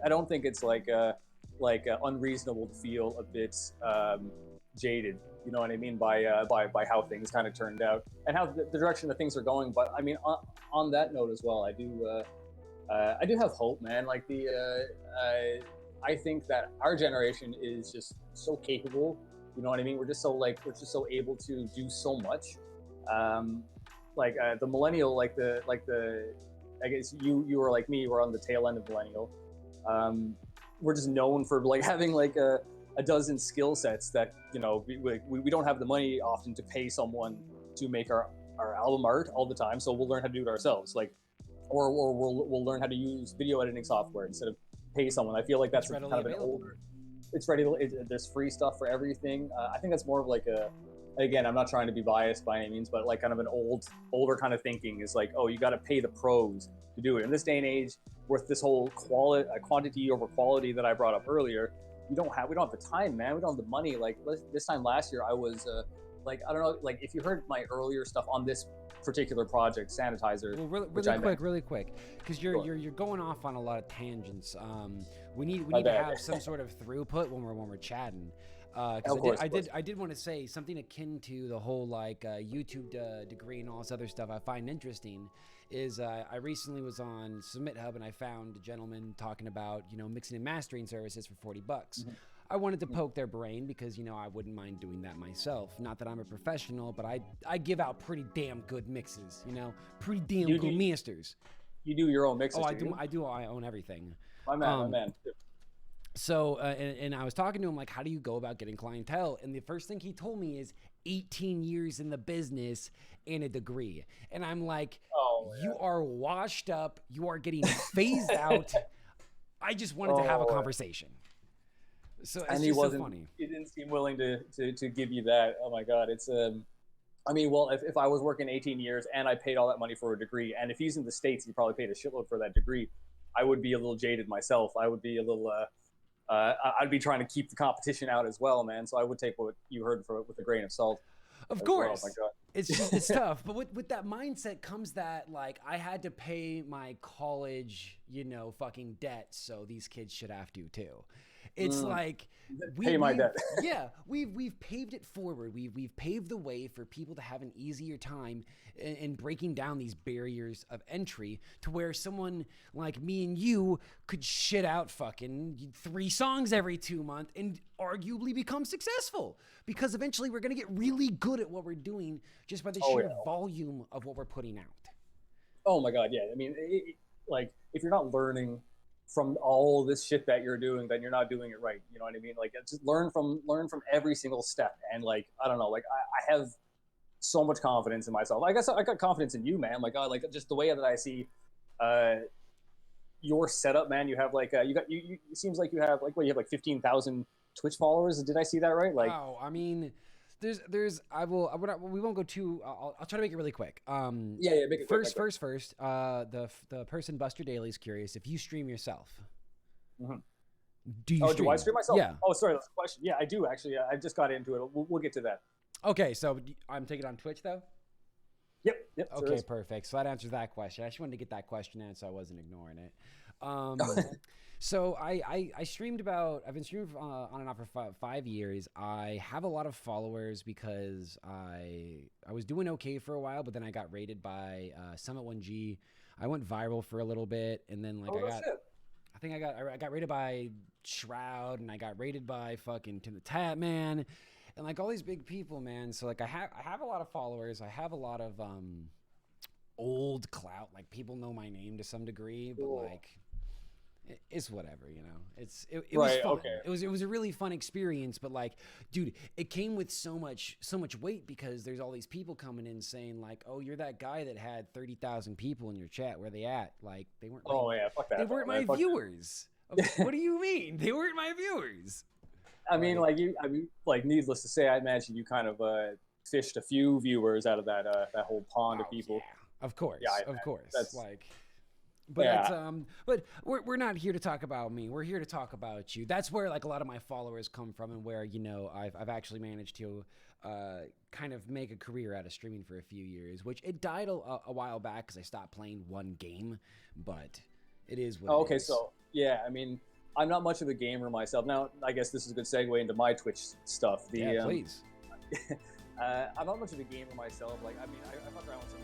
I don't think it's like unreasonable to feel a bit jaded. You know what I mean by how things kind of turned out and how the direction that things are going. But I mean, on that note as well, I do have hope, man. Like I think that our generation is just so capable. You know what I mean? We're just so able to do so much. The millennial, I guess you were like me. We're on the tail end of millennial. We're just known for like having like a dozen skill sets that we don't have the money often to pay someone to make our album art all the time. So we'll learn how to do it ourselves. Or we'll learn how to use video editing software instead of pay someone. I feel like that's kind of an older. It's ready. There's free stuff for everything. I think that's more of like a. Again, I'm not trying to be biased by any means, but like kind of an older kind of thinking is like, oh, you got to pay the pros to do it. In this day and age, with this whole quantity over quality that I brought up earlier, we don't have the time, man. We don't have the money. Like this time last year, I was I don't know, like if you heard my earlier stuff on this particular project, Sanityzer. Well, really quick, because you're going off on a lot of tangents. We need to have some sort of throughput when we're chatting. I did want to say something akin to the whole like YouTube degree and all this other stuff I find interesting is I recently was on Submit Hub and I found a gentleman talking about mixing and mastering services for $40. Mm-hmm. I wanted to poke their brain because I wouldn't mind doing that myself. Not that I'm a professional, but I give out pretty damn good mixes, pretty damn good masters. You do your own mixes? Oh, I do. I own everything. My man. So, and I was talking to him like, how do you go about getting clientele? And the first thing he told me is 18 years in the business and a degree. And I'm like, you are washed up. You are getting phased out. I just wanted to have a conversation. So it's just so funny. He didn't seem willing to give you that. Oh my God. It's, I mean, well, if I was working 18 years and I paid all that money for a degree, and if he's in the States, he probably paid a shitload for that degree, I would be a little jaded myself. I would be a little, I'd be trying to keep the competition out as well, man. So I would take what you heard with a grain of salt. Of course. Well. Oh my God. It's tough. But with that mindset comes that, like, I had to pay my college, fucking debt, so these kids should have to too. It's like pay my debt. Yeah, we've paved it forward. We've paved the way for people to have an easier time in breaking down these barriers of entry to where someone like me and you could shit out fucking 3 songs every 2 months and arguably become successful because eventually we're gonna get really good at what we're doing just by the sheer volume of what we're putting out. Oh my God, yeah. I mean, like if you're not learning from all this shit that you're doing, then you're not doing it right. You know what I mean? Like just learn from every single step. And like, I don't know, like I have so much confidence in myself. I guess I got confidence in you, man. Like just the way that I see your setup, man. You have like you it seems like you have like you have like 15,000 Twitch followers. Did I see that right? Like, wow. I mean, we won't go too. I'll try to make it really quick. Yeah. Make it first. The person Buster Daly is curious if you stream yourself. Mm-hmm. Do you? Do I stream myself? Yeah. Oh, sorry, that's a question. Yeah, I do actually. I just got into it. We'll get to that. Okay, so I'm taking it on Twitch though. Yep. Okay, perfect. So that answers that question. I just wanted to get that question answered, so I wasn't ignoring it. So I streamed I've been streaming on and off for 5 years. I have a lot of followers because I was doing okay for a while, but then I got raided by Summit 1G. I went viral for a little bit, and then I got raided by Shroud, and I got raided by fucking Tim the Tap Man, and like all these big people, man. So like I have a lot of followers. I have a lot of old clout. Like people know my name to some degree, but like. It's whatever, It was fun. Okay. It was a really fun experience, but like, dude, it came with so much weight because there's all these people coming in saying like, "Oh, you're that guy that had 30,000 people in your chat. Where they at?" Like, they weren't. Fuck that. They weren't my viewers. What do you mean? They weren't my viewers. I mean, needless to say, I imagine you kind of fished a few viewers out of that whole pond of people. Yeah. Of course. That's like. But but we're not here to talk about me. We're here to talk about you. That's where like a lot of my followers come from, and where I've actually managed to kind of make a career out of streaming for a few years. Which it died a while back because I stopped playing one game, but it is what. Okay, it is. So Yeah, I mean, I'm not much of a gamer myself. Now, I guess this is a good segue into my Twitch stuff. Yeah, please. I'm not much of a gamer myself. Like, I mean, I fuck around with some